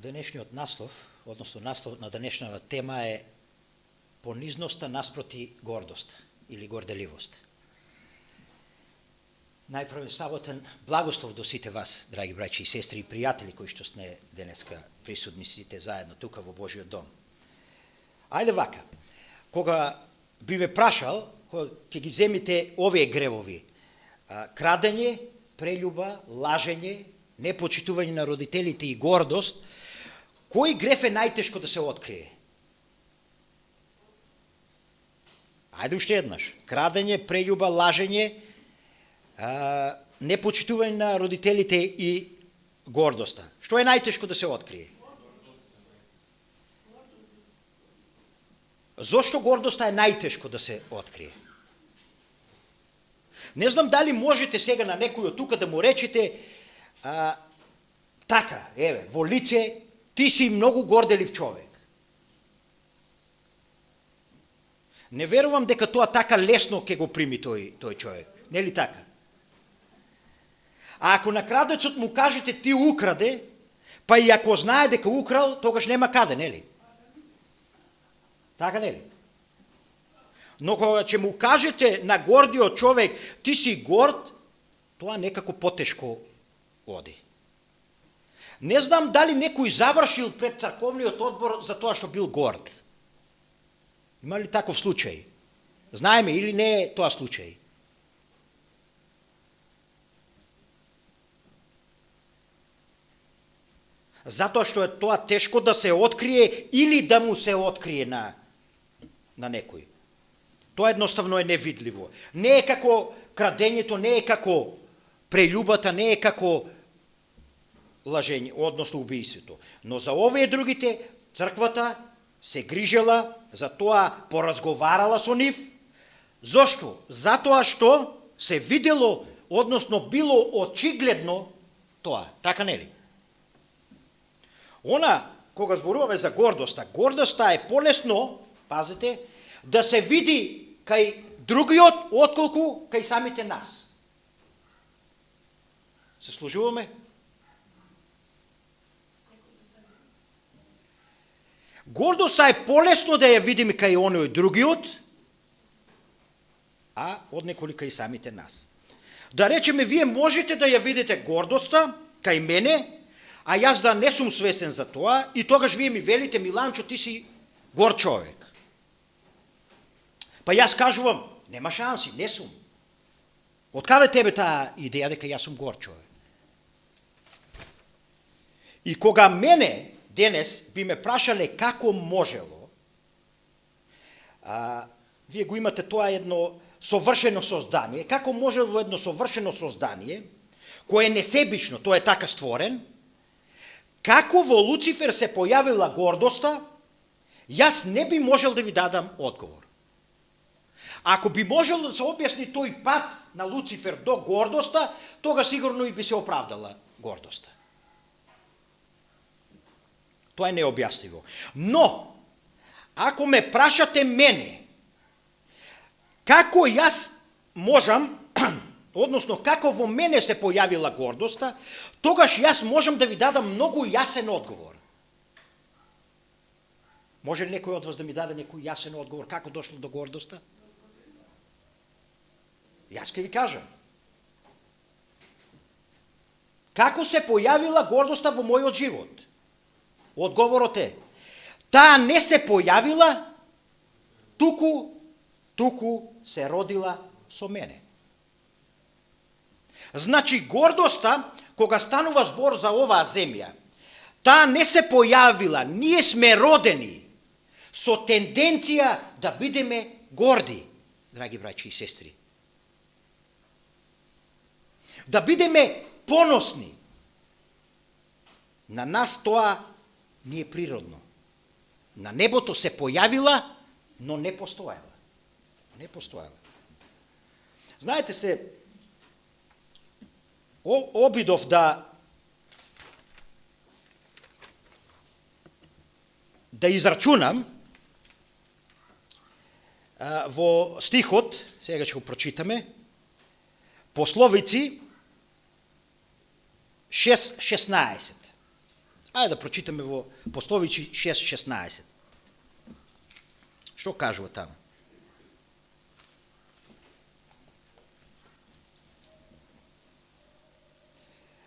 Денешниот наслов, односно наслов на денешната тема е понизноста наспроти гордоста или горделивост. Најпрвен саботен благослов до сите вас, драги браќи и сестри и пријатели кои што сте денеска присутни сите заедно тука во Божиот дом. Ајде вака, кога би ве прашал, ќе ги земите овие гревови: крадење, прељуба, лажење, непочитување на родителите и гордост, кој грев е најтешко да се открие? Ајде уште еднаш. Крадење, прељуба, лажење, непочитување на родителите и гордоста. Што е најтешко да се открие? Зошто гордоста е најтешко да се открие? Не знам дали можете сега на некој од тука да му речете така, еве, во лице, ти си многу горделив човек. Не верувам дека тоа така лесно ќе го прими тој човек. Нели така? А ако на крадецот му кажете ти украде, па и ако знае дека украл, тогаш нема каде, нели? Така нели? Но кога ќе му кажете на гордиот човек ти си горд, тоа некако потешко оди. Не знам дали некој завршил пред црковниот одбор за тоа што бил горд. Има ли таков случај? Знаеме или не е тоа случај? Затоа што е тоа тешко да се открие или да му се открие на некој. Тоа едноставно е невидливо. Не е како крадењето, не е како прељубата, не е како лажење, односно убиството. Но за овие другите црквата се грижела, за тоа поразговарала со нив. Зошто? Затоа што се видело, односно било очигледно тоа. Така нели? Она, кога зборуваме за гордоста, гордоста е полесно, пазите, да се види кај другиот отколку кај самите нас. Се служуваме? Гордоста е полесно да ја видиме кај оној другиот, а однеколи кај самите нас. Да речеме, вие можете да ја видите гордоста кај мене, а јас да не сум свесен за тоа, и тогаш вие ми велите: Миланчо, ти си горд човек. Па јас кажувам: нема шанси, не сум. Од каде тебе таа идеја дека јас сум горд човек? И кога мене денес би ме прашале како можело, вие го имате тоа едно совршено создание, како можело во едно совршено создание, кое е несебично, тоа е така створен, како во Луцифер се појавила гордоста, јас не би можел да ви дадам одговор. Ако би можел да се објасни тој пат на Луцифер до гордоста, тога сигурно и би се оправдала гордоста. Тоа е необјаснливо. Но, ако ме прашате мене, како јас можам, односно како во мене се појавила гордоста, тогаш јас можам да ви дадам многу јасен одговор. Може ли некој од вас да ми даде некој јасен одговор како дошло до гордоста? Јас ќе ви кажам. Како се појавила гордоста во мојот живот? Одговорот е: таа не се појавила, туку се родила со мене. Значи, гордоста, кога станува збор за оваа земја, таа не се појавила, ние сме родени со тенденција да бидеме горди, драги браќи и сестри. Да бидеме поносни. На нас тоа не е природно. На небото се појавила, но не постоела. Не постоела. Знаете се, обидов да израчунам во стихот, сега ќе го прочитаме, Пословици 6:16. Ајде да прочитаме во Пословици 6:16. Што кажува таму?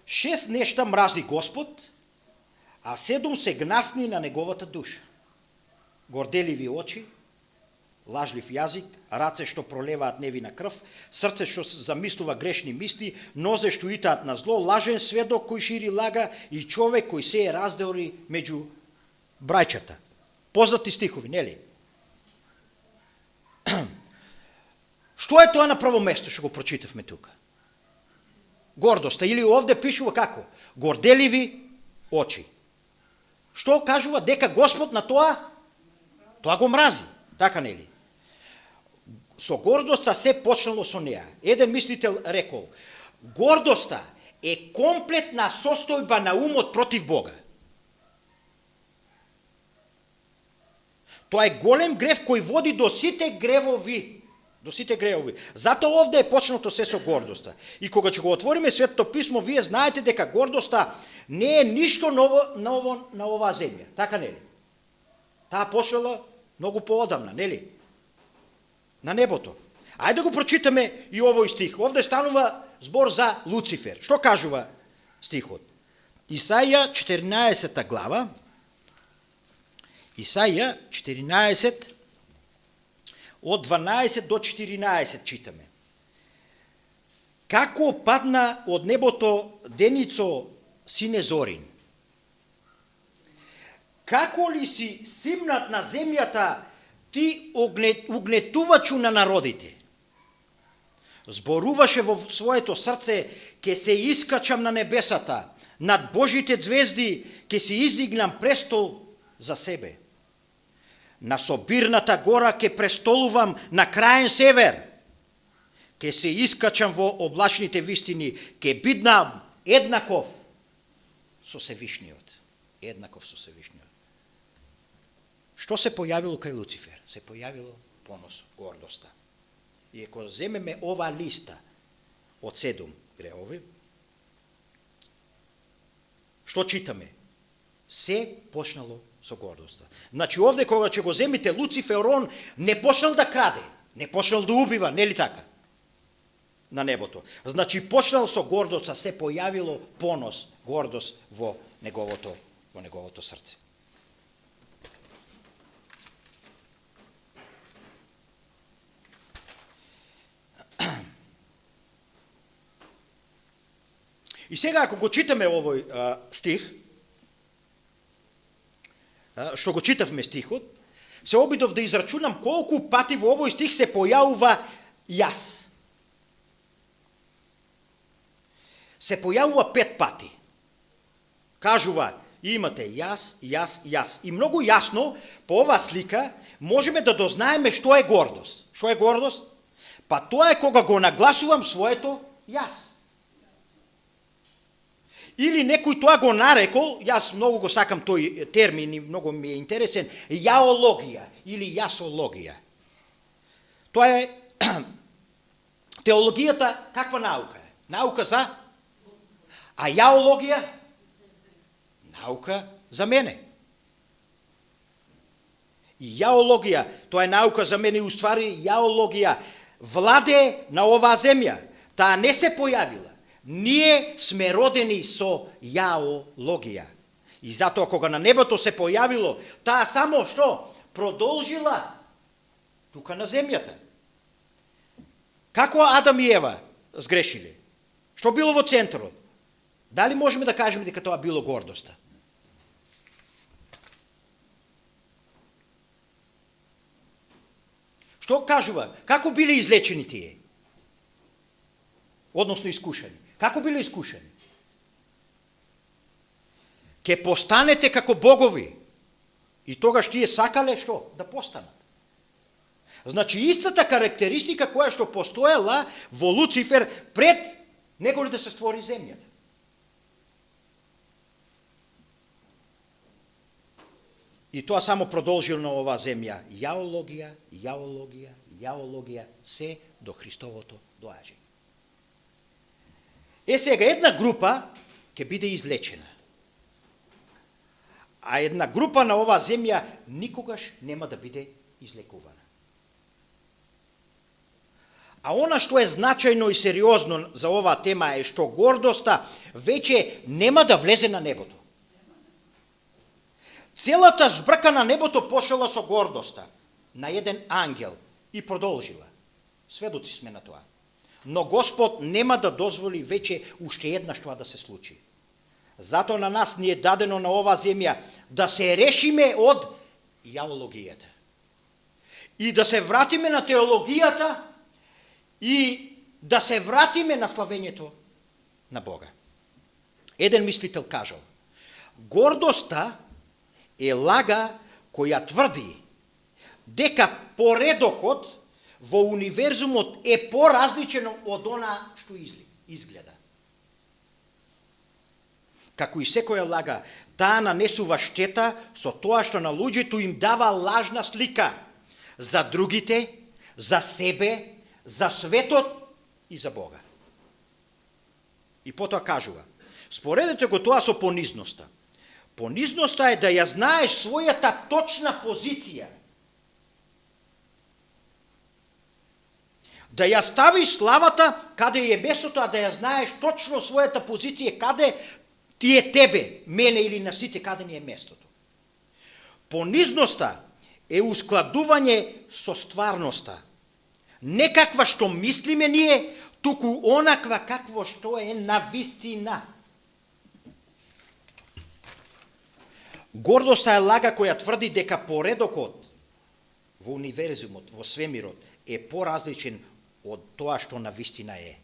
Шест нешта мрази Господ, а 7 се гнасни на неговата душа. Горделиви очи, лажлив јазик, раце што пролеваат невина крв, срце што замислува грешни мисли, нозе што итаат на зло, лажен сведок кој шири лага и човек кој сее раздори меѓу браќата. Познати стихови, нели? Што е тоа на прво место што го прочитавме тука? Гордоста, или овде пишува како? Горделиви очи. Што кажува? Дека Господ на тоа го мрази. Така нели? Со гордоста се почнало со неа. Еден мислител рекол, гордоста е комплетна состојба на умот против Бога. Тоа е голем грев кој води до сите гревови. До сите гревови. Затоа овде е почнато се со гордоста. И кога ќе го отвориме Светото писмо, вие знаете дека гордоста не е ништо ново на оваа земја. Така нели? Таа почнала многу поодамна, нели? На небото. Ајде да го прочитаме и овој стих. Овде станува збор за Луцифер. Што кажува стихот? Исаија 14 глава. Исаија 14 од 12 до 14 читаме. Како падна од небото деницо сине зорин? Како ли си симнат на земјата ти угнетувачу на народите? Зборуваше во своето срце, ке се искачам на небесата, над Божите звезди ке се издигнам престол за себе. На собирната гора ке престолувам на краен север. Ке се искачам во облачните вистини, ке биднам еднаков со Севишниот. Еднаков со Севишниот. Што се појавило кај Луцифер? Се појавило понос, гордоста. И ако земеме ова листа од 7 гревови, што читаме? Се почнало со гордоста. Значи овде кога ќе го земите Луцифер, он не почнал да краде, не почнал да убива, нели така? На небото. Значи почнал со гордоста, се појавило понос, гордост во неговото срце. И сега, ако го читаме овој стих, што го читавме стихот, се обидов да израчунам колку пати во овој стих се појавува јас. Се појавува 5 пати. Кажува, имате јас, јас, јас. И многу јасно, по оваа слика, можеме да дознаеме што е гордост. Што е гордост? Па тоа е кога го нагласувам своето јас. Или некој тоа го нарекол, јас многу го сакам тој термин и многу ми е интересен, јаологија или јасологија. Тоа е теологијата каква наука е? Наука за? А јаологија? Наука за мене. И јаологија, тоа е наука за мене и уствари јаологија владе на оваа земја. Таа не се појавила. Ние сме родени со јаологија. И затоа кога на небото се појавило, таа само што? Продолжила тука на земјата. Како Адам и Ева сгрешиле? Што било во центарот? Дали можеме да кажеме дека тоа било гордоста? Што кажува? Како биле излечени тие? Односно искушени. Како биле искушени? Ке постанете како богови. И тогаш тие сакале што? Да постанат. Значи истата карактеристика која што постоела во Луцифер пред него ли да се створи земјата. И тоа само продолжило на оваа земја. Јаологија, јаологија, јаологија, се до Христовото доаѓање. Сега една група ќе биде излечена. а една група на оваа земја никогаш нема да биде излекувана. А она што е значајно и сериозно за оваа тема е што гордоста веќе нема да влезе на небото. Целата збрка на небото пошла со гордоста на еден ангел и продолжила. Сведоци сме на тоа. Но Господ нема да дозволи веќе уште еднаш тоа да се случи. Затоа на нас ни е дадено на оваа земја да се решиме од јаологијата. И да се вратиме на теологијата и да се вратиме на славењето на Бога. Еден мислител кажал: гордоста е лага која тврди дека поредокот во универзумот е поразличен од она што изгледа. Како и секоја лага, таа нанесува штета со тоа што на луѓето им дава лажна слика за другите, за себе, за светот и за Бога. И потоа кажува: споредете го тоа со понизноста. Понизноста е да ја знаеш својата точна позиција. Да ја ставиш славата каде е местото, а да ја знаеш точно својата позиција, каде ти е тебе, мене или на сите, каде ни е местото. Понизноста е ускладување со стварноста. Не каква што мислиме ние, туку онаква какво што е на вистина. Гордоста е лага која тврди дека поредокот во универзумот, во свемирот, е поразличен од тоа што на вистина е.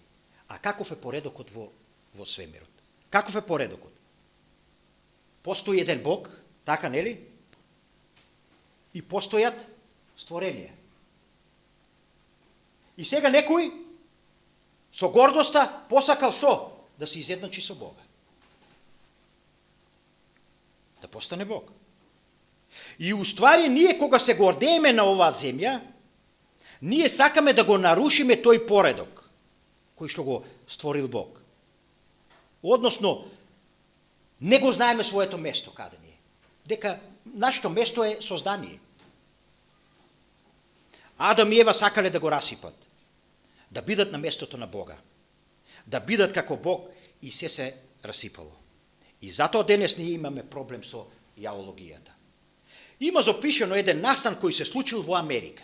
А каков е поредокот во свемирот? Каков е поредокот? Постои еден Бог, така нели? И постојат створенија. И сега некој со гордоста посакал што? Да се изедначи со Бога. Да постане Бог. И уствари ние кога се гордееме на оваа земја, ние сакаме да го нарушиме тој поредок кој што го створил Бог. Односно, не го знаеме своето место каде ни е. Дека нашето место е создание. Адам и Ева сакале да го расипат. Да бидат на местото на Бога. Да бидат како Бог и се расипало. И затоа денес ние имаме проблем со јаологијата. Има запишено еден настан кој се случил во Америка.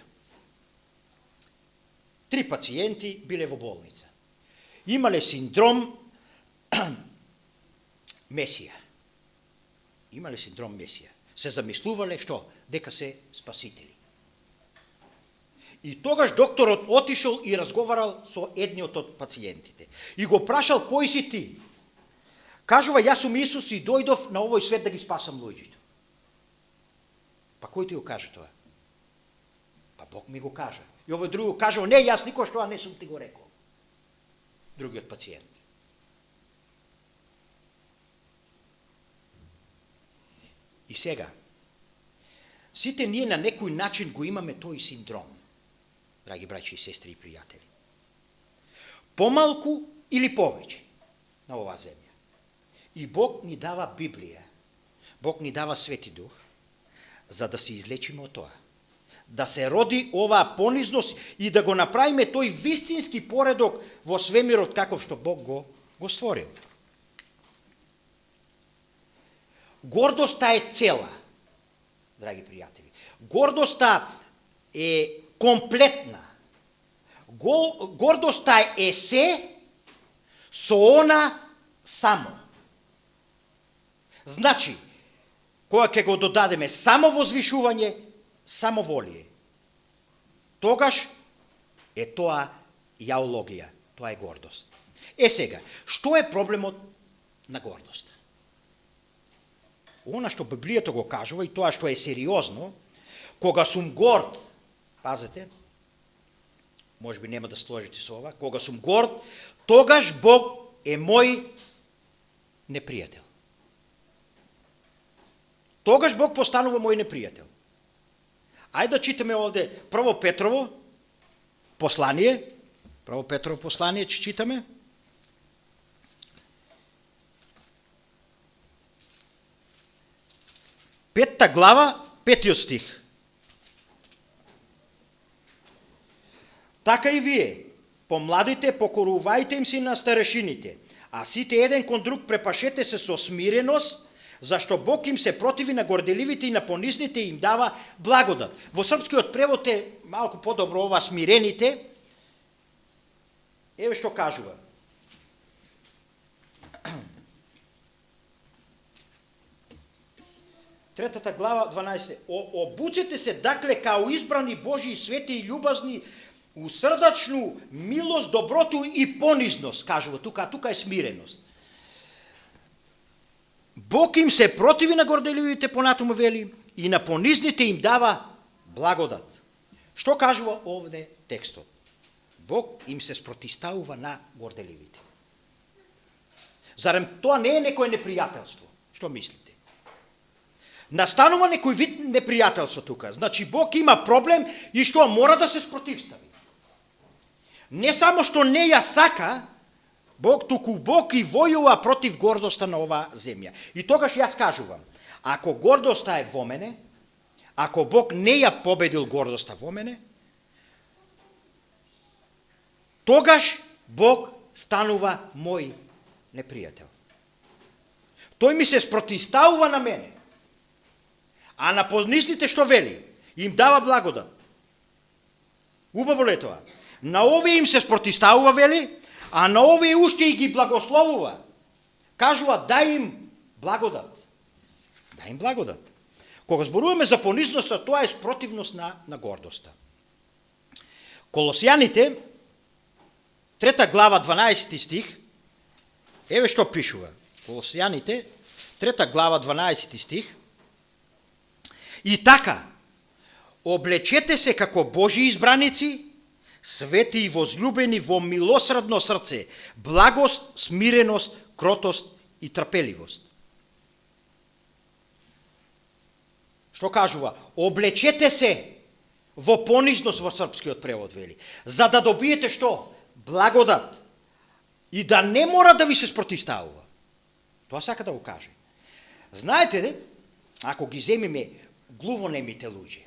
3 пациенти биле во болница. Имале синдром Месија. Имале синдром Месија. Се замислувале што? Дека се спасители. И тогаш докторот отишол и разговарал со едниот од пациентите. И го прашал: кој си ти? Кажува: јас сум Исус и дојдов на овој свет да ги спасам луѓето. Па кој ти го каже тоа? Па Бог ми го каже. И овој друго кажува: не, јас никош тоа не сум ти го рекол. Другиот пациент. И сега, сите ние на некој начин го имаме тој синдром, драги браќи и сестри и пријатели. Помалку или повеќе на оваа земја. И Бог ни дава Библија, Бог ни дава Свети Дух, за да се излечиме од тоа. Да се роди оваа понизност и да го направиме тој вистински поредок во свемирот каков што Бог го створил. Гордоста е цела, драги пријатели. Гордоста е комплетна. Гордоста е се со она само. Значи, кога ќе го додадеме само возвишување, само волие, тогаш е тоа јаологија, тоа е гордост. Сега, што е проблемот на гордоста? Она што Библијата го кажува и тоа што е сериозно, кога сум горд, пазете, можеби нема да сложите со ова, кога сум горд, тогаш Бог е мој непријател. Тогаш Бог постанува мој непријател. Ајде да читаме овде Прво Петрово послание, Прво Петрово послание ќе читаме. 3 глава, 5 стих. Така и вие, помладите, покорувајте им си на старешините, а сите еден кон друг препашете се со смиреност, зашто Бог им се противи на горделивите и на понизните и им дава благодат. Во српскиот превод е малку подобро ова смирените. Еве што кажува. Третата глава, 12. Обуцете се дакле као избрани Божии свети и љубазни у срдачну милост, доброту и понизност, кажува тука е смиреност. Бог им се противи на горделивите, понатаму вели, и на понизните им дава благодат. Што кажува овде текстот? Бог им се спротиставува на горделивите. Зарем тоа не е некое непријателство? Што мислите? Настанува некој вид непријателство тука. Значи Бог има проблем и што мора да се спротивстави. Не само што не ја сака Бог, туку Бог и војува против гордоста на оваа земја. И тогаш јас кажувам, ако гордоста е во мене, ако Бог не ја победил гордоста во мене, тогаш Бог станува мој непријател. Тој ми се спротиставува на мене. А на понизните што вели? Им дава благодат. Убаво ли тоа? На овие им се спротиставува, вели, а на овие уште и ги благословува. Кажува, дај им благодат. Дај им благодат. Кога зборуваме за понизноста, тоа е спротивност на гордоста. Колосјаните, 3 глава, 12 стих, еве што пишува. Колосјаните, 3 глава, 12 стих. И така, облечете се како Божии избраници, свети и возлюбени во милосредно срце, благост, смиреност, кротост и трпеливост. Што кажува? Облечете се во понизност во српскиот превод, вели, за да добиете што? Благодат. И да не мора да ви се спротиставува. Тоа сака да го каже. Знаете ли, ако ги земиме глувонемите луѓе,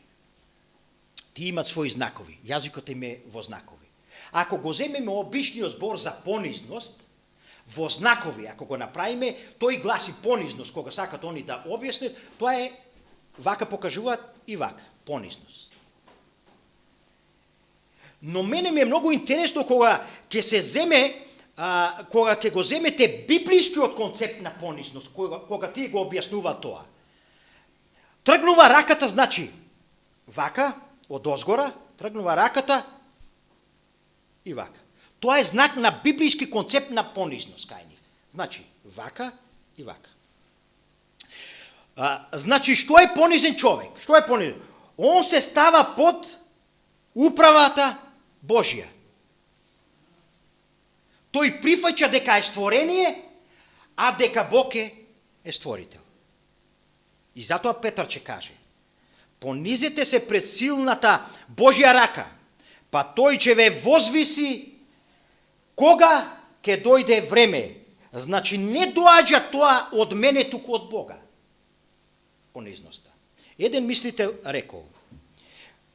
ти имат своји знакови, јазикот им е во знакови. Ако го земеме обичниот збор за понизност, во знакови, ако го направиме, тој гласи понизност, кога сакат они да објаснат, тоа е, вака покажуваат и вака, понизност. Но мене ми е многу интересно кога ќе се земе, кога ќе го земете библискиот концепт на понизност, кога тие го објаснува тоа. Тргнува раката, значи, вака, од озгора, тргнува раката и вака. Тоа е знак на библиски концепт на понизност кај нив. Значи, вака и вака. Значи, што е понизен човек? Што е понизен? Он се става под управата Божја. Тој прифаќа дека е створение, а дека Бог е створител. И затоа Петар ќе каже, понизете се пред силната Божја рака, па тој ќе ве возвиси кога ќе дојде време. Значи не доаѓа тоа од мене, туку од Бога. Понизноста. Еден мислител рекол,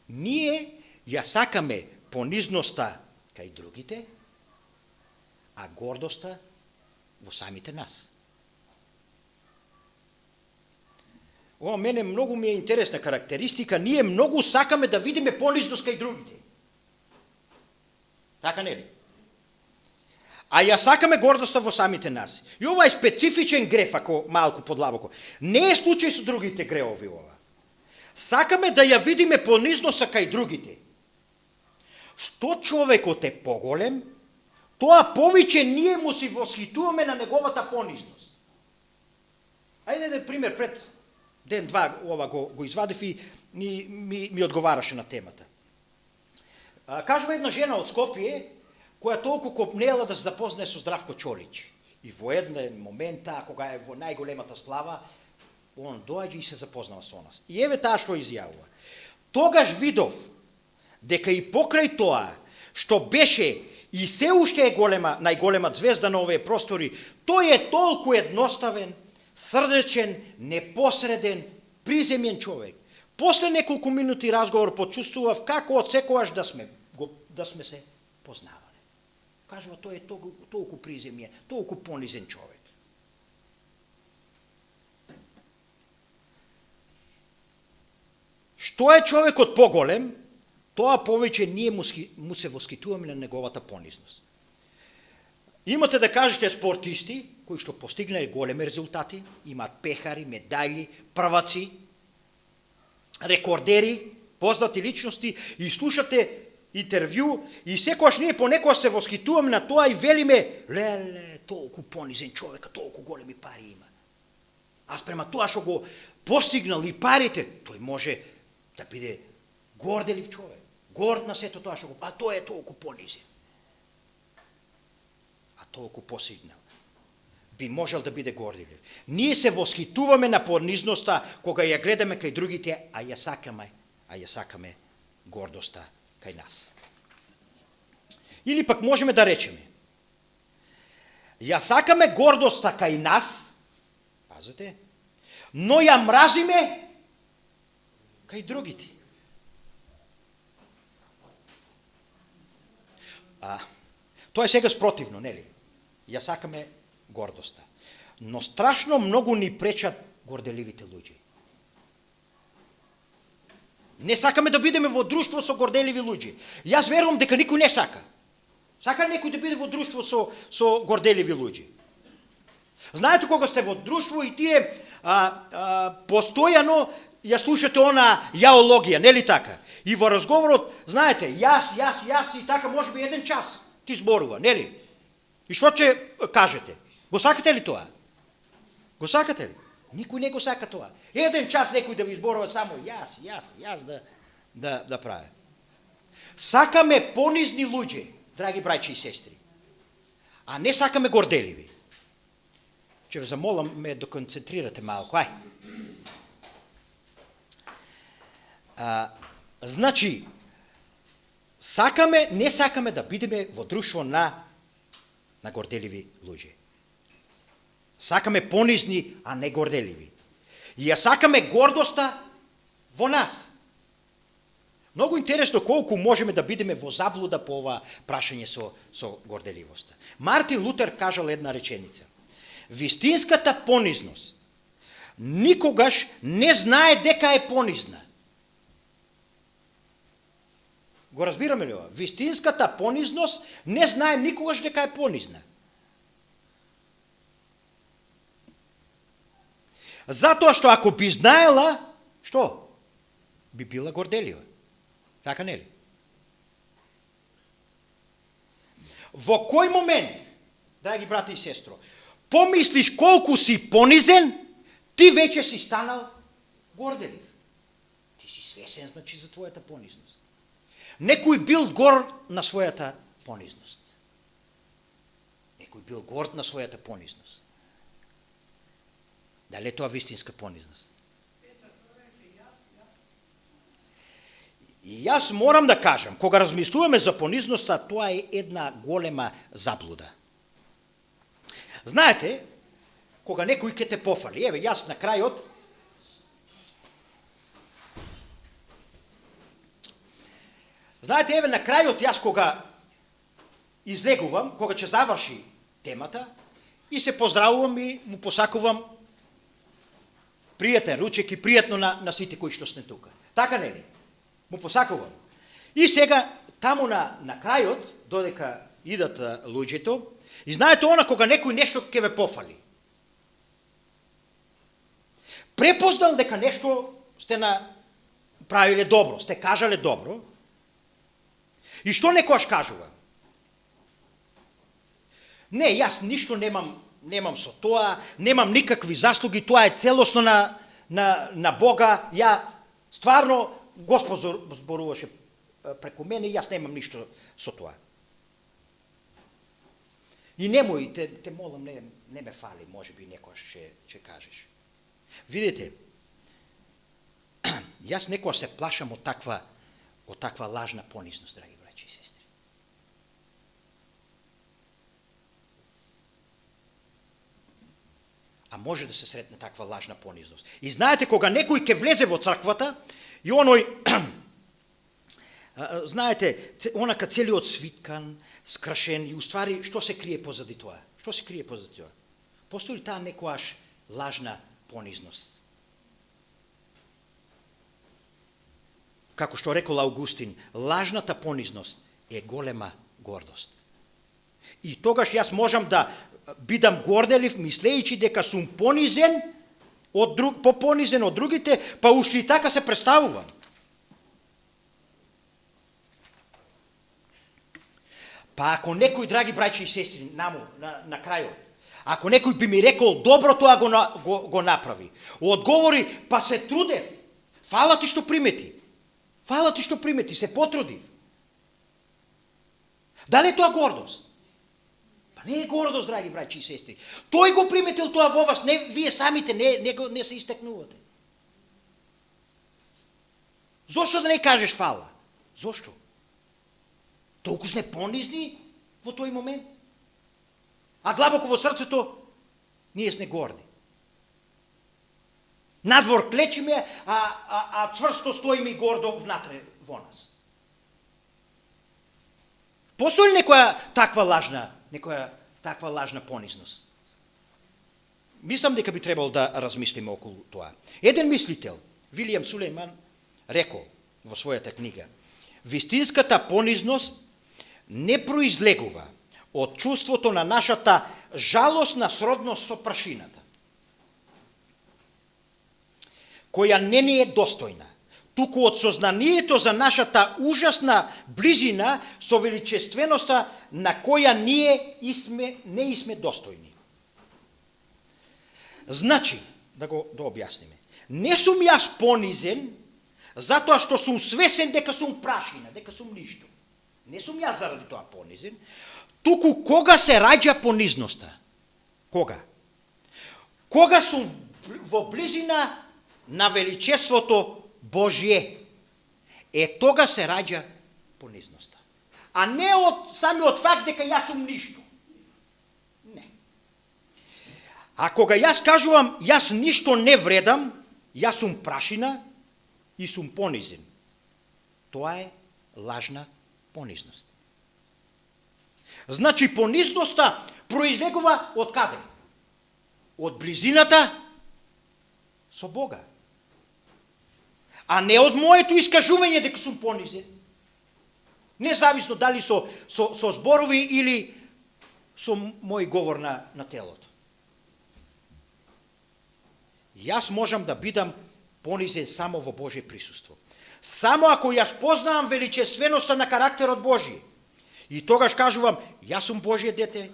ние ја сакаме понизноста кај другите, а гордоста во самите нас. Ова мене многу ми е интересна карактеристика, ние многу сакаме да видиме понизност кај другите. Така не ли? А ја сакаме гордоста во самите нас. И ова е специфичен греф, ако малку подлабоко. Не е случај со другите греови ова. Сакаме да ја видиме понизноста кај другите. Што човекот е поголем, тоа повеќе ние му си восхитуваме на неговата понизност. Ајде еден пример, пред ден-два ова го извадив и ми одговараше на темата. Кажува една жена од Скопје, која толку копнела да се запознае со Здравко Чолич. И во еден момент, кога е во најголемата слава, он доаѓа и се запознава со нас. И еве таа што изјавува. Тогаш видов дека и покрај тоа, што беше и се уште е најголема звезда на овие простори, тој е толку едноставен, срдечен, непосреден, приземен човек. После неколку минути разговор почувствував како одсекогаш да сме се познавале. Кажува, тој е толку приземен, толку понизен човек. Што е човекот поголем, тоа повеќе ние му се воскитуваме на неговата понизност. Имате да кажете спортисти, кои што постигнале големи резултати, имаат пехари, медали, прваци, рекордери, познати личности, и слушате интервју, и секогаш ние понекогаш се воскитуваме на тоа и велиме, леле, толку понизен човек, толку големи пари има. А спрема тоа што го постигнал и парите, тој може да биде горделив човек, горд на сето тоа што го, а тој е толку понизен. А толку посигнал. Би можел да биде горделив. Ние се восхитуваме на понизноста кога ја гледаме кај другите, а ја сакаме гордоста кај нас. Или пак можеме да речеме, ја сакаме гордоста кај нас, пазете, но ја мразиме кај другите. Тоа е сега спротивно, нели? Ја сакаме гордоста. Но страшно многу ни пречат горделивите луѓе. Не сакаме да бидеме во друштво со горделиви луѓе. Јас верувам дека никој не сака. Сака некој да биде во друштво со горделиви луѓе. Знаете, кога сте во друштво и тие постојано ја слушате она јаологија, нели така? И во разговорот, знаете, јас и така може би 1 час ти зборува, нели? И што ќе кажете? Го сакате ли тоа? Го сакате ли? Никој не го сака тоа. 1 час некој да ви зборува само јас да прави. Сакаме понизни луѓе, драги браќи и сестри. А не сакаме горделиви. Ќе ве замолам ме да концентрирате малку, ај. Значи, не сакаме да бидеме во друштво на горделиви луѓе. Сакаме понизни, а не горделиви. И ја сакаме гордоста во нас. Многу интересно колку можеме да бидеме во заблуда по ова прашање со горделивоста. Мартин Лутер кажал една реченица. Вистинската понизност никогаш не знае дека е понизна. Го разбираме ли ова? Вистинската понизност не знае никогаш дека е понизна. Затоа што ако би знаела, што? Би била горделива. Така не ли? Во кој момент, драги брати и сестро, помислиш колку си понизен, ти веќе си станал горделив. Ти си свесен, значи, за твојата понизност. Некој бил горд на својата понизност. Некој бил горд на својата понизност. Дали е тоа вистинска понизност? И јас морам да кажам, кога размислуваме за понизноста, тоа е една голема заблуда. Знаете, кога некој ќе те пофали, еве, јас на крајот, знаете, еве, на крајот јас кога излегувам, кога ќе заврши темата, и се поздравувам и му посакувам пријатен ручек и пријатно на сите кои што сте тука. Така не ли? Му посакувам. И сега, таму на крајот, додека идат луѓето, и знаете она кога некој нешто ќе ве пофали. Препознал дека нешто сте правиле добро, сте кажале добро, и што некојаш кажува? Не, јас ништо немам со тоа, немам никакви заслуги, тоа е целосно на Бога, ја стварно Господ зборуваше преку мене и јас немам ништо со тоа. И немој, те молам, не ме фали, може би некојаш ќе кажеш. Видите, јас некојаш се плашам од таква лажна понизност, драги браќи и сестри. А може да се сретне таква лажна понизност. И знаете, кога некој ќе влезе во црквата, и оној, знаете, онака целиот свиткан, скрашен, и уствари, што се крие позади тоа? Што се крие позади тоа? Постои ли таа некојаш лажна понизност? Како што рекол Аугустин, лажната понизност е голема гордост. И тогаш јас можам да бидам горделив, мислејќи дека сум понизен, понизен од другите, па уште и така се представувам. Па ако некој, драги браќи и сестри, на крајот, ако некој би ми рекол, добро тоа го направи, одговори, па се трудев, фала ти што примети, се потрудив. Дали е тоа гордост? Па не е гордост, драги браќи и сестри. Тој го приметил тоа во вас, не вие самите не се истекнувате. Зошто да не кажеш фала? Зошто? Толку сме понизни во тој момент. А длабоко во срцето ние сме горди. Надвор клечиме, а цврсто стоиме гордо внатре во нас. Постои ли некоја таква лажна понизност? Мислам дека би требало да размислиме околу тоа. Еден мислител, Вилијам Сулејман, рекол во својата книга: вистинската понизност не произлегува од чувството на нашата жалосна сродност со прашината, која не ни е достојна, туку од сознанието за нашата ужасна близина со величественоста на која ние не сме достојни. Значи, да објасниме, не сум јас понизен затоа што сум свесен дека сум прашина, дека сум ништо. Не сум јас заради тоа понизен, туку кога се раѓа понизноста? Кога? Кога сум во близина на величеството Божие, тога се раѓа понизноста. А не од самиот факт дека јас сум ништо. Не. А кога јас кажувам, јас ништо не вредам, јас сум прашина и сум понизен, тоа е лажна понизност. Значи, понизноста произлегува од каде? Од близината со Бога. А не од моето искажување дека сум понизен. Независно дали со зборови или со мој говор на телото. Јас можам да бидам понизен само во Божие присуство. Само ако јас познавам величественоста на карактерот Божи. И тогаш кажувам, јас сум Божие дете.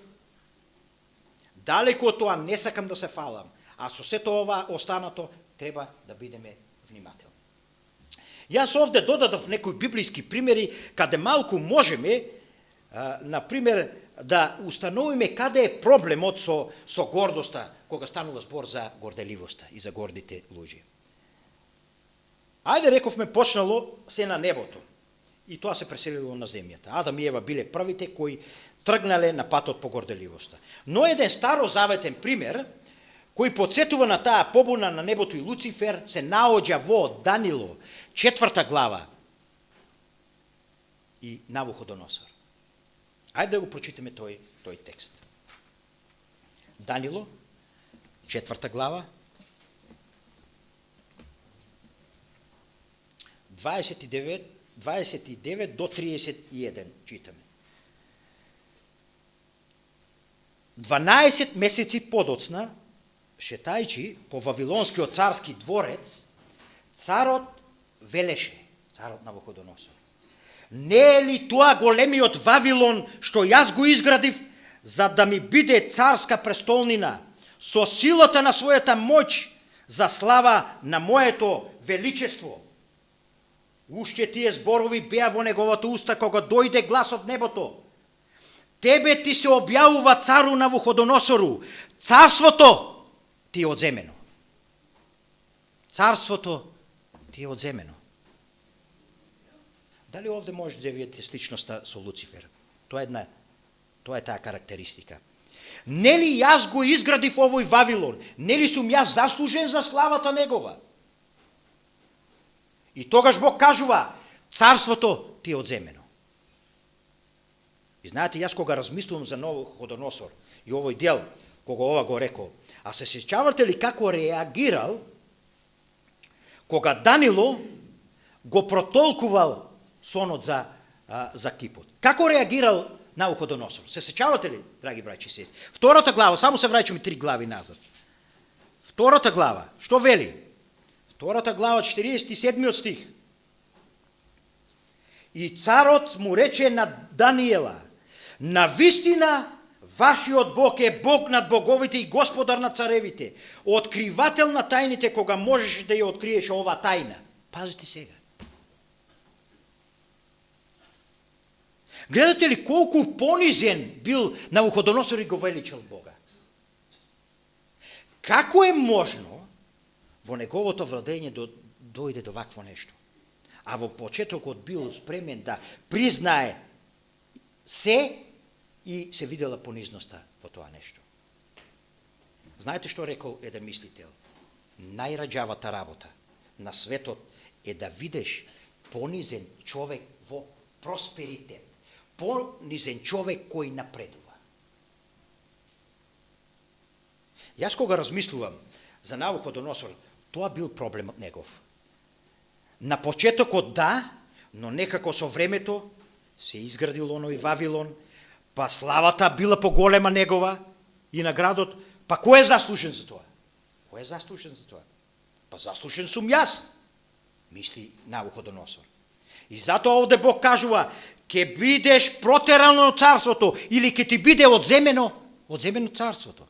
Далеко од тоа не сакам да се фалам, а со сето ова останато треба да бидеме внимателни. Јас овде додадов некои библиски примери каде малку можеме, например, да установиме каде е проблемот со гордоста, кога станува збор за горделивоста и за гордите луѓе. Ајде, рековме, почнало се на небото и тоа се преселило на земјата. Адам и Ева биле првите кои тргнале на патот по горделивоста. Но еден старозаветен пример, кој подсетува на таа побуна на небото и Луцифер, се наоѓа во Данило, 4 глава и Навуходоносор. Ајде да го прочитаме тој текст. Данило, 4 глава, 29 до 31 читаме. 12 месеци подоцна, шетајќи по Вавилонскиот царски дворец, царот велеше, царот Навуходоносор: не е ли тоа големиот Вавилон што јас го изградив за да ми биде царска престолнина, со силата на својата моќ, за слава на моето величество? Уште тие зборови беа во неговото уста кога дојде глас од небото: тебе ти се објавува, цару Навуходоносору, царството ти е одземено. Царството ти е одземено. Дали овде може да видите сличноста со Луцифер? Тоа е таа карактеристика. Нели јас го изградив овој Вавилон? Нели сум јас заслужен за славата негова? И тогаш Бог кажува, царството ти е одземено. И знаете, јас кога размислувам за Навуходоносор и овој дел, кога ова го рекол, а се сеќавате ли како реагирал кога Данило го протолкувал сонот за кипот? Како реагирал Навуходоносор? Се сеќавате ли, драги браќи и сестри? Втората глава, само се враќаме 3 глави назад. Втората глава, што вели? Втората глава, 47 стих. И царот му рече на Даниела, навистина вашиот Бог е Бог над боговите и Господар на царевите, откривател на тајните, кога можеш да ја откриеш ова тајна. Пазите сега. Гледате ли колку понизен бил Навуходоносор и го величал Бога? Како е можно во неговото владење дојде до вакво нешто? А во почетокот бил спремен да признае се и се видела понизноста во тоа нешто. Знаете што рекол еден мислител? Најраđавата работа на светот е да видиш понизен човек во просперитет. Понизен човек кој напредува. Јас кога размислувам за Навуходоносор, тоа бил проблемот негов. На почетокот да, но некако со времето се изградил оној Вавилон, па славата била поголема негова и на градот, па кој е заслужен за тоа? Кој е заслужен за тоа? Па заслужен сум јас, мисли Навуходоносор. И затоа овде Бог кажува, ке бидеш протерано од царството или ке ти биде одземено царството.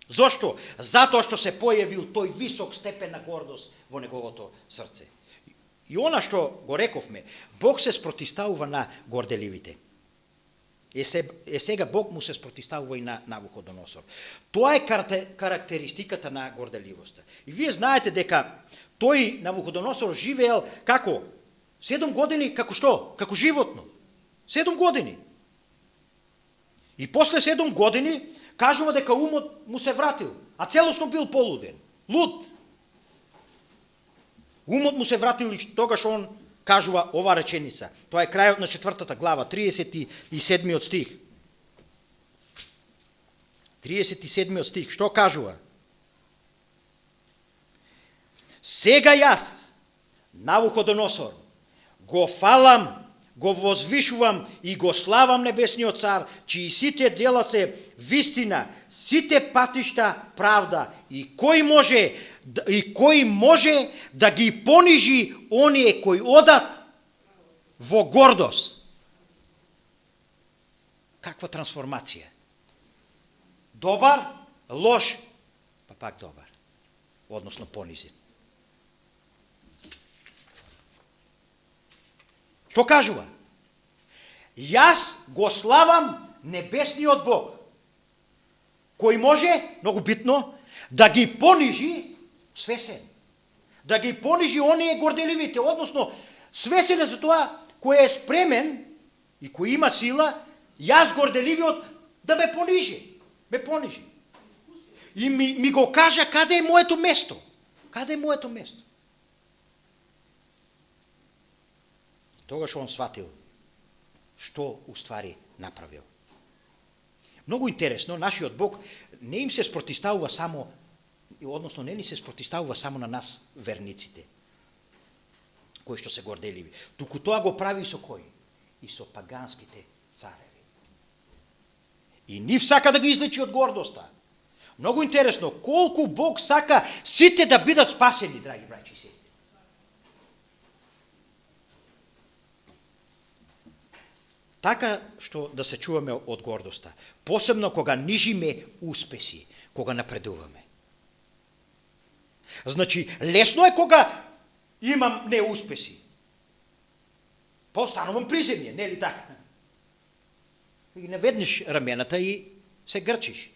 Зошто? Затоа што се појавил тој висок степен на гордост во неговото срце. И она што го рековме, Бог се спротиставува на горделивите. Сега Бог му се спротиставува и на Навуходоносор. Тоа е карактеристиката на горделивоста. И вие знаете дека тој Навуходоносор живеел како? 7 години, како што? Како животно. 7 години. И после 7 години кажува дека умот му се вратил, а целосно бил полуден, луд. Умот му се вратил и тогаш он кажува ова реченица. Тоа е крајот на 4 глава, 37 стих. 37 стих, што кажува? Сега јас, Навуходоносор, го фалам, го возвишувам и го славам небесниот цар, чии сите дела се вистина, сите патишта правда, и кој може да ги понижи оние кои одат во гордост. Каква трансформација? Добар, лош, па пак добар, односно понизен. Што кажува? Јас го славам небесниот Бог, кој може, многу битно, да ги понижи свесен. Да ги понижи оние горделивите, односно свесен е за тоа кој е спремен и кој има сила, јас горделивиот да ме понижи. Ме понижи. И ми го кажа каде е моето место. Каде е моето место? Тогаш он сватил што уствари направил. Многу интересно, нашиот Бог не им се спротиставува само, односно не ни се спротиставува само на нас, верниците, кои што се горделиви. Туку тоа го прави со кој? И со паганските цареви. И нив сака да ги излечи од гордоста. Многу интересно, колку Бог сака сите да бидат спасени, драги браќи и сестри. Така што да се чуваме од гордоста, посебно кога нижиме успеси, кога напредуваме. Значи, лесно е кога имам неуспеси. Па останувам приземје, не ли така? И наведнеш рамената и се грчиш.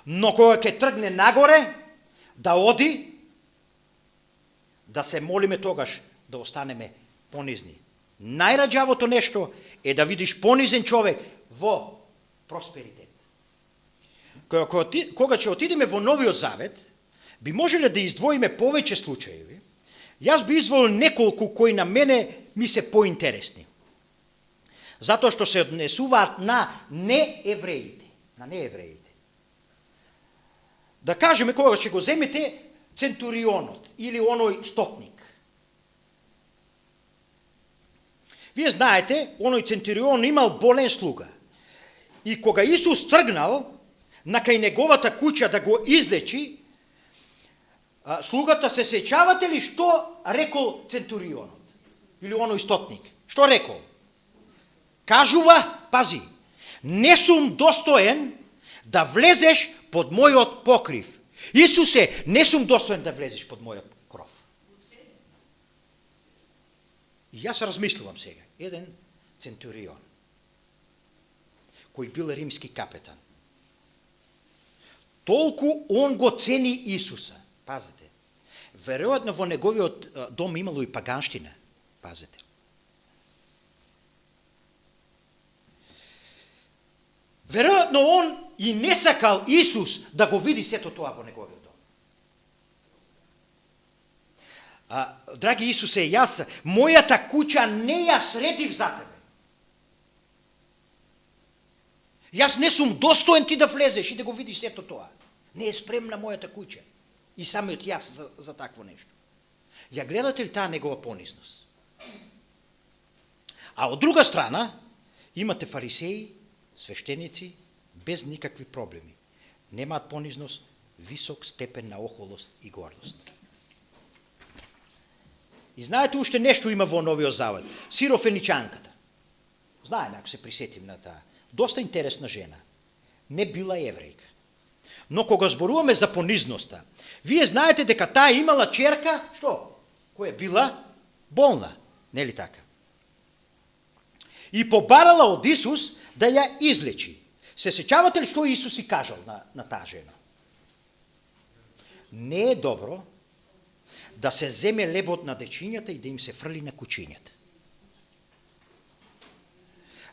Но кога ќе тргне нагоре, да оди, да се молиме тогаш, да останеме понизни. Најраđавото нешто е да видиш понизен човек во просперитет. Кога ќе отидеме во Новиот Завет, би можеле да издвоиме повеќе случаеви. Јас би изволил неколку кои на мене ми се поинтересни. Затоа што се однесуваат на неевреите. На неевреите. Да кажеме, кога ќе го земете центурионот или оној стотник. Вие знаете, оној центурион имал болен слуга. И кога Исус тргнал на кај неговата куќа да го излечи, слугата се сеќавате ли што рекол центурионот? Или оној стотник? Што рекол? Кажува, пази, не сум достоен да влезеш под мојот покрив. Исусе, не сум достоен да влезеш под мојот кров. И јас размислувам сега. Еден центурион, кој бил римски капетан. Толку он го цени Исуса. Пазете. Веројатно во неговиот дом имало и паганштина. Пазете. Веројатно он и не сакал Исус да го види сето тоа во неговиот дом. Драги Исусе, јас мојата куќа не ја средив за тебе. Јас не сум достоен ти да влезеш и да го видиш сето тоа. Не е спремна мојата куќа. И самиот јас за такво нешто. Ја гледате ли таа негова понизност? А од друга страна, имате фарисеи, свештеници, без никакви проблеми. Немаат понизност, висок степен на охолост и гордост. И знаете, уште нешто има во Новиот Завет. Сирофеничанката. Знаеме, ако се присетим на таа. Доста интересна жена. Не била еврејка. Но кога зборуваме за понизноста, вие знаете дека таа имала черка, што? Која била болна, нели така? И побарала од Исус да ја излечи. Се сеќавате ли што Исус и кажал на таа жена? Не е добро да се земе лебот на дечињата и да им се фрли на кучињата.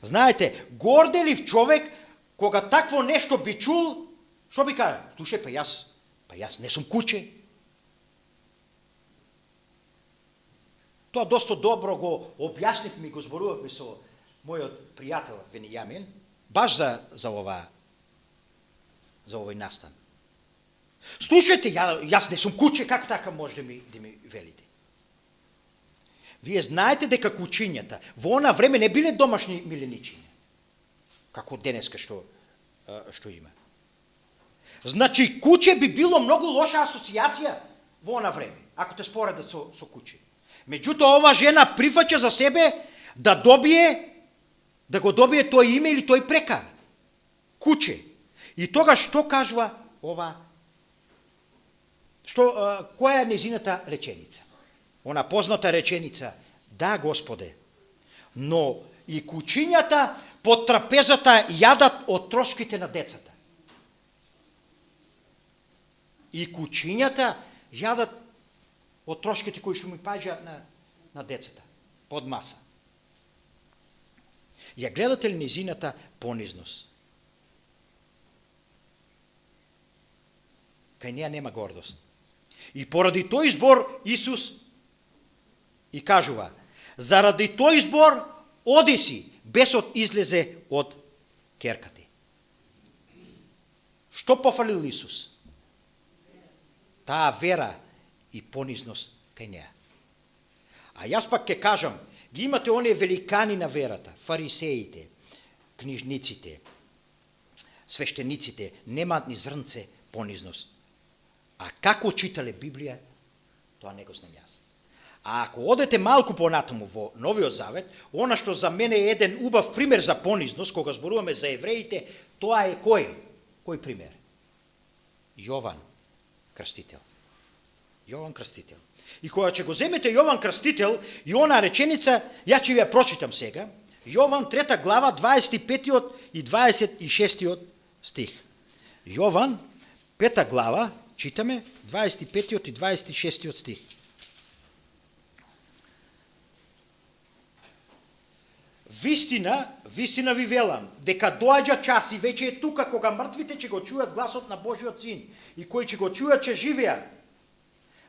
Знаете, горделив човек, кога такво нешто би чул, што би кажа? Слушај, па јас не сум куче. Тоа доста добро го објаснивме и го зборувавме со мојот пријател Венијамин, баш за овој настан. Слушајте, јас не сум куче, како така може да ми велите? Вие знаете дека кучињата во она време не биле домашни миленичиња, како денеска што има. Значи, куче би било многу лоша асоцијација во она време, ако те споредат со куче. Меѓутоа, ова жена прифаќа за себе да го добие тој име или тој прекар. Куче. И тога што кажува ова? Која е незината реченица? Она позната реченица: да, Господе, но и кучињата под трапезата јадат од трошките на децата. И кучињата јадат од трошките кои што му паѓа на децата, под маса. Ја гледате ли незината понизност? Кај неја нема гордост. И поради тој збор Исус и кажува: заради тој збор оди си, бесот излезе од керката. Што пофалил Исус? Таа вера и понизност кај неа. А јас пак ќе кажам, ги имате оние великани на верата, фарисеите, книжниците, свештениците, немаат ни зрнце понизност. А како читале Библија, тоа не го знам јас. А ако одете малку понатаму во Новиот Завет, она што за мене е еден убав пример за понизност, кога зборуваме за евреите, тоа е кој? Кој пример? Јован Крстител. Јован Крстител. И кога ќе го земете Јован Крстител и она реченица, ја ќе ја прочитам сега, Јован 3 глава 25 и 26 стих. Јован 5 глава, читаме 25 и 26 стих. Вистина ви велам, дека доаѓа час и веќе е тука кога мртвите ќе го чујат гласот на Божиот Син и кои ќе го чујат ќе живеат.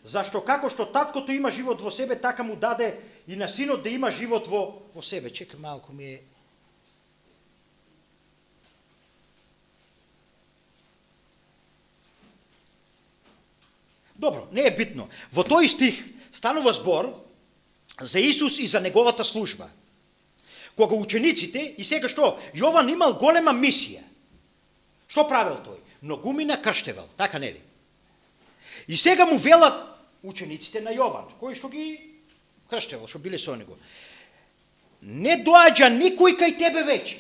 Зашто како што таткото има живот во себе, така му даде и на синот да има живот во себе. Чекай малку ми е. Добро, не е битно. Во тој стих станува збор за Исус и за неговата служба. Кога учениците, и сега што, Јован имал голема мисија. Што правил тој? Многумина крштевал, така нели? И сега му велат учениците на Јован, кои што ги крштевал, што биле со него. Не доаѓа никој кај тебе веќе.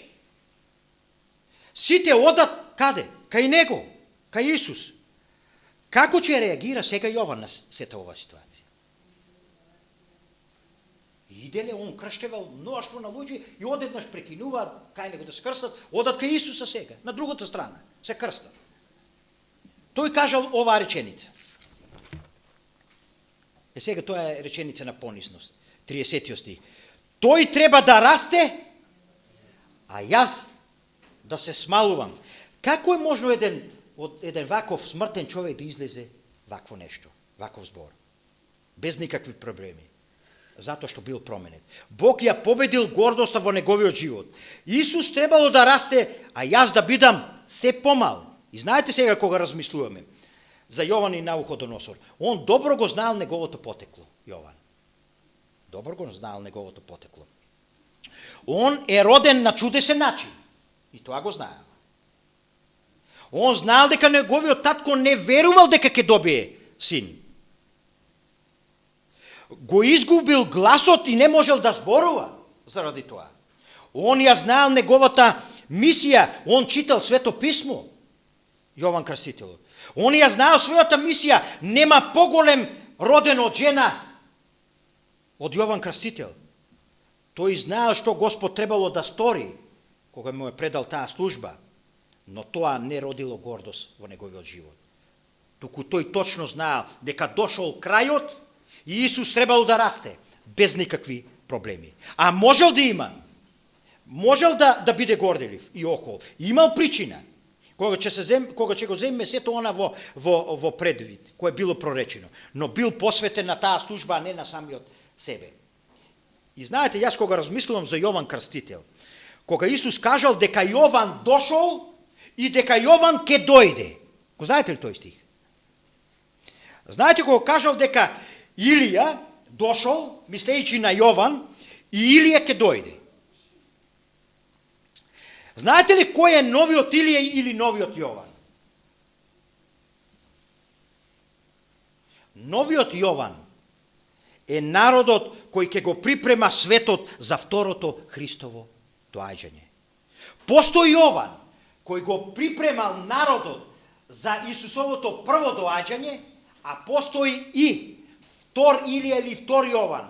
Сите одат каде? Кај него, кај Исус. Како ќе реагира сега Јован на сета ова ситуација? Иделе, он крштевал мноштво на луѓе и одеднаш прекинуваат кај него да се крстат, одат кај Исуса сега, на другата страна, се крстат. Тој кажал оваа реченица. Сега тоа е реченица на понизност. 30 стих. Тој треба да расте, а јас да се смалувам. Како е можно еден ваков смртен човек да излезе вакво нешто, ваков збор? Без никакви проблеми. Затоа што бил променет. Бог ја победил гордоста во неговиот живот. Исус требало да расте, а јас да бидам се помал. И знаете сега кога размислуваме за Јован и Навуходоносор. Он добро го знаел неговото потекло, Јован. Добро го знаел неговото потекло. Он е роден на чудесен начин. И тоа го знаел. Он знаел дека неговиот татко не верувал дека ќе добие син. Го изгубил гласот и не можел да зборува заради тоа. Он ја знаел неговата мисија, он читал Свето писмо, Јован Крстителот. Он ја знаел својата мисија, нема поголем роден од жена од Јован Крстител. Тој знаел што Господ требало да стори кога му е предал таа служба, но тоа не родило гордост во неговиот живот. Туку тој точно знаел дека дошол крајот и Исус требало да расте без никакви проблеми. А можел да има, можел да биде горделив и охол. Имал причина. Кога ќе го земе сето она во предвид, кое било проречено, но бил посветен на таа служба, а не на самиот себе. И знаете, јас кога размислувам за Јован Крстител, кога Исус кажал дека Јован дошол и дека Јован ке дојде. Го знаете ли тој стих? Знаете кога кажал дека Илија дошол, мислејќи на Јован, и Илија ке дојде. Знаете ли кој е новиот Илија или новиот Јован? Новиот Јован е народот кој ќе го припрема светот за второто Христово доаѓање. Постои Јован кој го припремал народот за Исусовото прво доаѓање, а постои и втор Илија или втор Јован.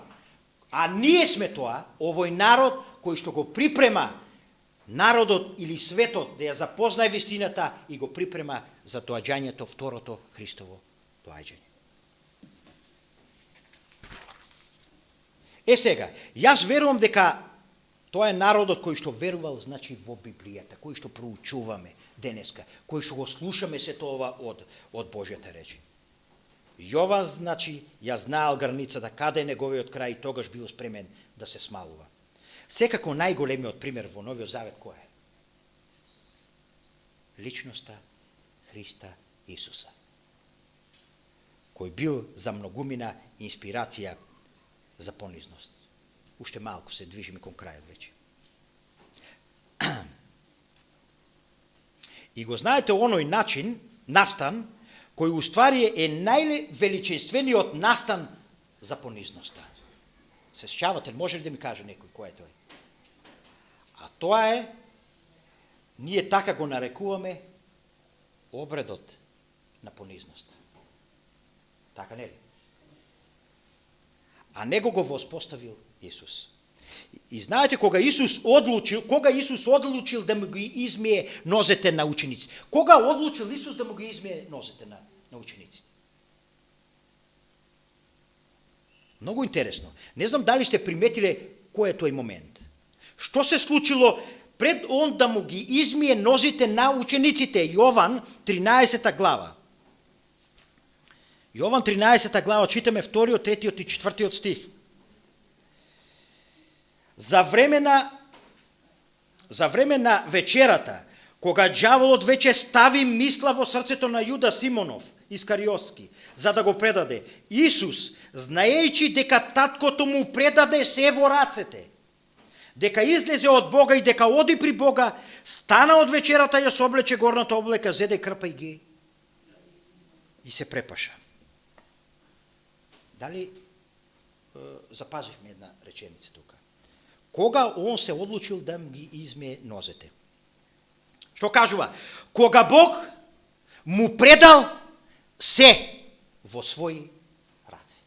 А ние сме тоа, овој народ кој што го припрема народот или светот да ја запознае вистината и го припрема за доаѓањето второто Христово доаѓање. Сега, јас верувам дека тоа е народот кој што верувал, значи, во Библијата, кој што проучуваме денеска, кој што го слушаме сето ова од Божјата реч. Јован, значи, ја знаел границата, каде е неговиот крај и тогаш бил спремен да се смалува. Секако најголемиот пример во Новиот Завет кој е? Личноста Христа Исуса, кој бил за многумина инспирација за понизност. Уште малку се движиме кон крајот веќе. И го знаете оној начин, настан, кој уствари е највеличествениот настан за понизноста. Се сеќавате, може ли да ми каже некој кој е тој? А тоа е, ние така го нарекуваме обредот на понизноста. Така не ли? А него го воспоставил Исус. И знаете, кога Исус одлучил да му ги измие нозете на учениците? Кога одлучил Исус да му ги измие нозете на учениците? Многу интересно. Не знам дали сте приметиле кој е тој момент. Што се случило пред он да му ги измие нозите на учениците? Јован 13 глава. Јован 13 глава, читаме 2, 3 и 4 стих. За време на вечерата, кога ѓаволот веќе стави мисла во срцето на Јуда Симонов, Искариотски, за да го предаде, Исус, знаејќи дека таткото му предаде се во рацете, дека излезе од Бога и дека оди при Бога, стана од вечерата, ја соблече горната облека, зеде крпа и ги и се препаша. Дали запазивме една реченица тука? Кога он се одлучил да ги измие нозете? Што кажува? Кога Бог му предал се во своји раце.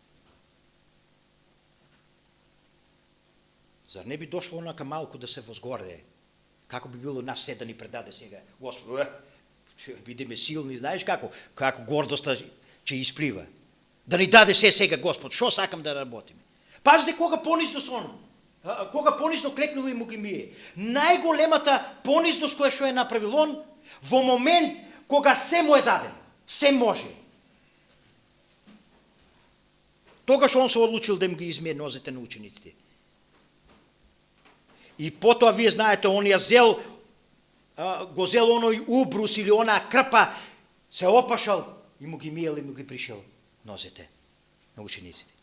Зар не би дошло онака малку да се возгорде? Како би било нас се да ни предаде сега? Господи, бидеме силни, знаеш како? Како гордоста ќе исплива. Да ни даде се сега Господ, што сакам да работиме. Пазите кога понизно сон, кога понизно клекнува и му ги мие. Најголемата понизност која што е направил он, во момент кога се му е дадено, се може. Тогаш он се одлучил да им ги измие нозете на учениците. И потоа вие знаете, он ја го зел оној убрус или онаа крпа, се опашал и му ги миел и му ги пришел нозете на учениците.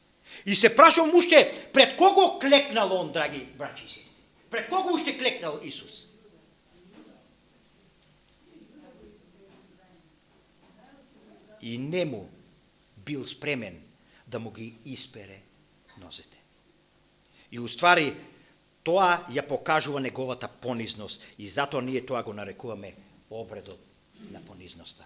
И се прашувам уште, пред кого клекнал он, драги браќи и сестри? Пред кого уште клекнал Исус? И не му бил спремен да му ги испере нозете. И уствари, тоа ја покажува неговата понизност и затоа ние тоа го нарекуваме обредот на понизноста.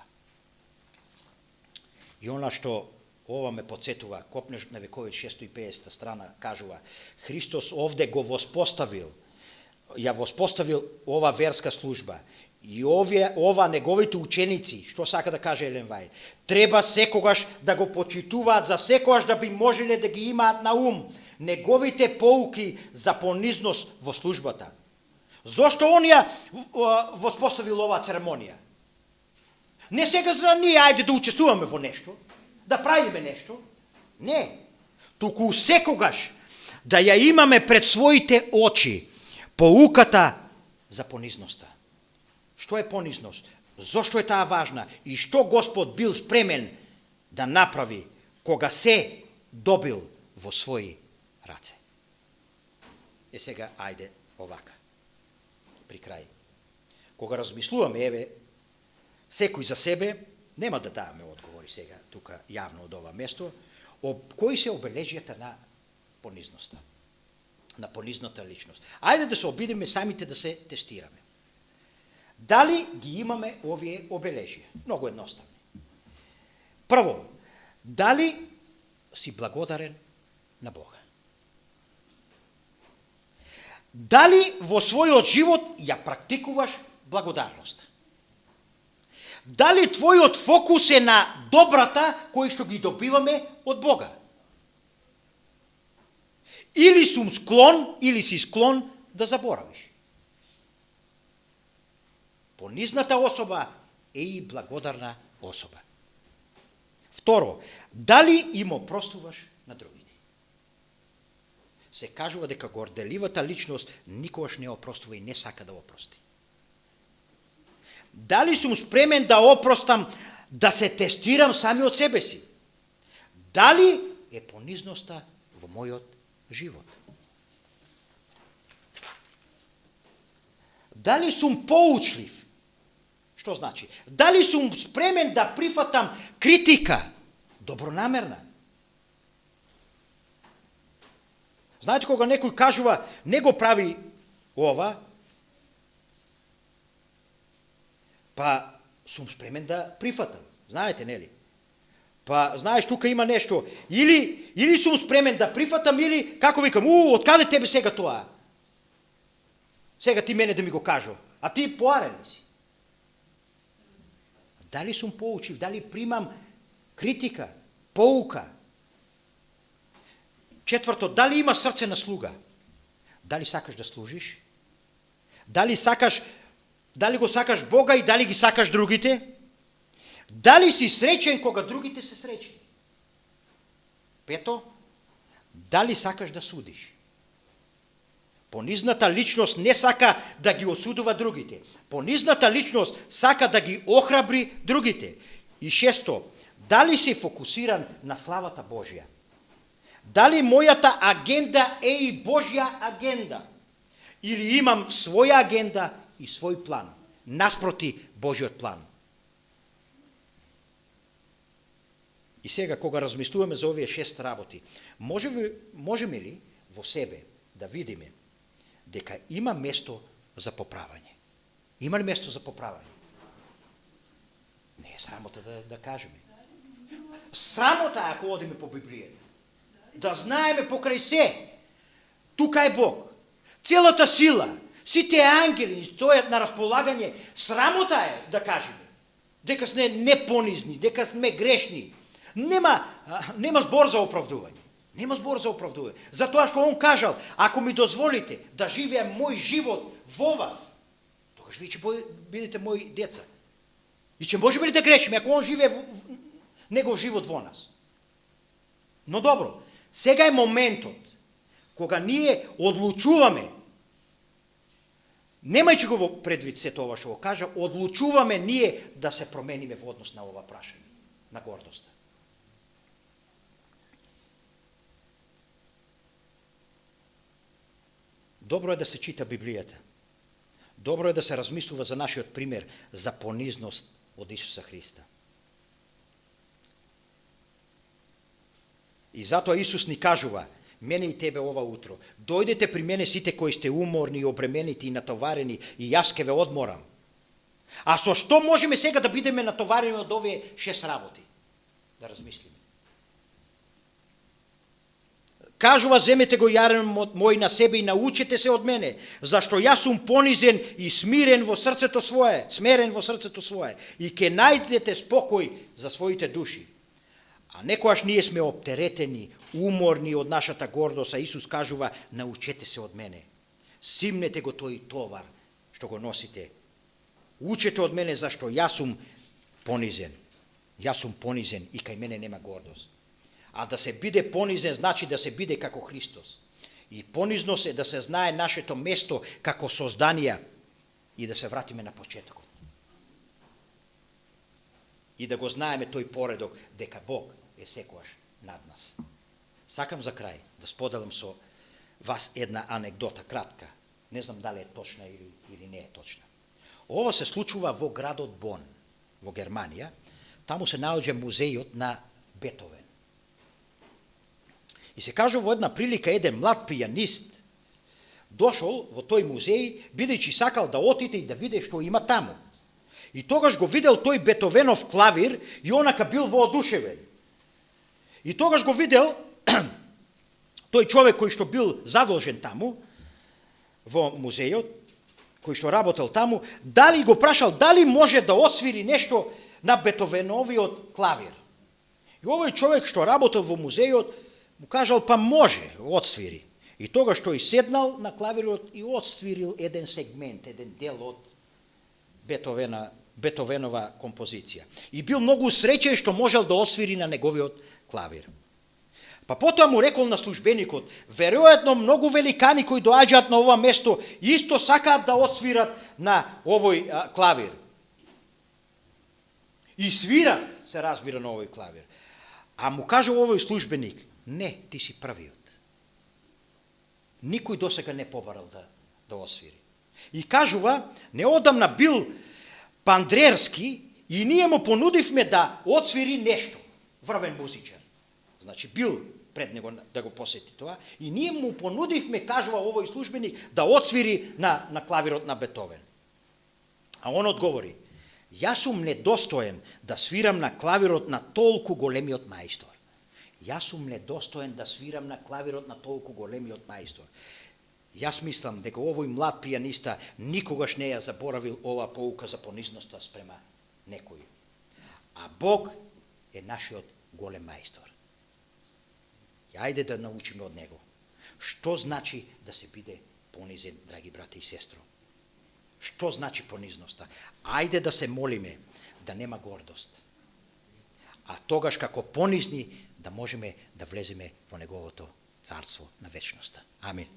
И она што ова ме подсетува, Копнеш на векови 650 страна, кажува, Христос овде го воспоставил, ја воспоставил ова верска служба. И ова неговите ученици, што сака да каже Елен Вајд, треба секогаш да го почитуваат, за секогаш да би можеле да ги имаат на ум неговите поуки за понизност во службата. Зошто он ја воспоставил оваа церемонија? Не сега за ние, ајде да учествуваме во нешто, да правиме нешто. Не. Туку секогаш да ја имаме пред своите очи поуката за понизноста. Што е понизност? Зошто е таа важна? И што Господ бил спремен да направи кога се добил во своји раце? Е сега, ајде овака. При крај. Кога размислуваме, еве, секој за себе, нема да даваме одговори сега, тука јавно од ова место, кои се обележијата на понизноста, на понизната личност. Ајде да се обидеме самите да се тестираме. Дали ги имаме овие обележија? Многу едноставни. Прво, дали си благодарен на Бога? Дали во својот живот ја практикуваш благодарност? Дали твојот фокус е на добрата кои што ги добиваме од Бога? Или си склон да заборавиш? Понизната особа е и благодарна особа. Второ, дали им опростуваш на другите? Се кажува дека горделивата личност никогаш не опростува и не сака да опрости. Дали сум спремен да опростам, да се тестирам сами од себе си? Дали е понизноста во мојот живот? Дали сум поучлив? Што значи? Дали сум спремен да прифатам критика, добронамерна? Знаете, кога некој кажува, не го прави ова, па сум спремен да прифатам. Знаете, нели? Па, знаеш, тука има нешто. Или сум спремен да прифатам, или, како викам, откаде тебе сега тоа? Сега ти мене да ми го кажу. А ти поарен ли си? Дали сум поучив, дали примам критика, поука? Четврто, дали има срце на слуга? Дали сакаш да служиш Дали го сакаш Бога и дали ги сакаш другите? Дали си среќен кога другите се среќни? Пето, дали сакаш да судиш? Понизната личност не сака да ги осудува другите. Понизната личност сака да ги охрабри другите. И шесто, дали си фокусиран на славата Божја? Дали мојата агенда е и Божја агенда? Или имам своја агенда и свој план, наспроти Божјиот план? И сега, кога размислуваме за овие 6 работи, можеме ли во себе да видиме дека има место за поправање? Има ли место за поправање? Не е срамота да кажеме. Срамота ако одиме по Библијата. Да знаеме покрај се, тука е Бог. Целата сила, сите ангели стојат на располагање. Срамота е да кажеме дека сме непонизни, дека сме грешни. Нема збор за оправдување. Нема збор за оправдување. Затоа што он кажал, ако ми дозволите да живеам мој живот во вас, тогаш вие ќе бидете мои деца. И ќе можеме ли да грешиме ако он живее негов живот во нас? Но добро, сега е моментот кога ние одлучуваме, немајќи го во предвид се тоа што го кажа, одлучуваме ние да се промениме во однос на ова прашање, на гордоста. Добро е да се чита Библијата. Добро е да се размислува за нашиот пример за понизност од Исуса Христа. И затоа Исус ни кажува, мене и тебе ова утро, дојдете при мене сите кои сте уморни и обременети и натоварени, и јас ќе ве одморам. А со што можеме сега да бидеме натоварени од овие 6 работи? Да размислиме. Кажува, земете го јарен мој на себе и научете се од мене, зашто јас сум понизен и смирен во срцето свое, и ќе најдете спокој за своите души. А некојаш ние сме оптеретени, уморни од нашата гордост, а Исус кажува, научете се од мене. Симнете го тој товар што го носите. Учете од мене зашто јас сум понизен. Јас сум понизен и кај мене нема гордост. А да се биде понизен значи да се биде како Христос. И понизност е да се знае нашето место како созданија и да се вратиме на почетокот. И да го знаеме тој поредок дека Бог е секогаш над нас. Сакам за крај да споделам со вас една анегдота кратка. Не знам дали е точна или не е точна. Ова се случува во градот Бон, во Германија. Таму се наоѓа музејот на Бетовен. И се кажува во една прилика еден млад пијанист дошол во тој музеј, бидејќи сакал да отиде и да види што има таму. И тогаш го видел тој Бетовенов клавир и онака бил воодушевен. И тогаш го видел тој човек кој што бил задолжен таму, во музејот, кој што работел таму, дали го прашал дали може да освири нешто на Бетовеновиот клавир. И овој човек што работел во музејот му кажал па може, отсвири. И тогаш тој седнал на клавирот и отсвирил еден сегмент, еден дел од Бетовенова композиција. И бил многу среќен што можел да освири на неговиот клавир. Па потоа му рекол на службеникот, веројатно многу великани кои доаѓаат на ова место исто сакаат да освират на овој клавир. И свират, се разбира, на овој клавир. А му кажа овој службеник, не, ти си првиот. Никој досега не побарал да освири. И кажува, неодамна бил Пандрерски и ние му понудивме да отсвири нешто. Врвен музичар. Значи бил пред него да го посети тоа. И ние му понудивме, кажува овој службеник, да отсвири на клавирот на Бетовен. А он одговори, јас сум недостоен да свирам на клавирот на толку големиот мајстор. Јас сум недостоен да свирам на клавирот на толку големиот мајстор. Јас мислам дека овој млад пијаниста никогаш не ја заборавил ова поука за понизноста спрема некој. А Бог е нашиот голем мајстор. И ајде да научиме од него. Што значи да се биде понизен, драги брати и сестро? Што значи понизноста? Ајде да се молиме да нема гордост. А тогаш како понизни да можеме да влеземе во неговото царство на вечноста. Амин.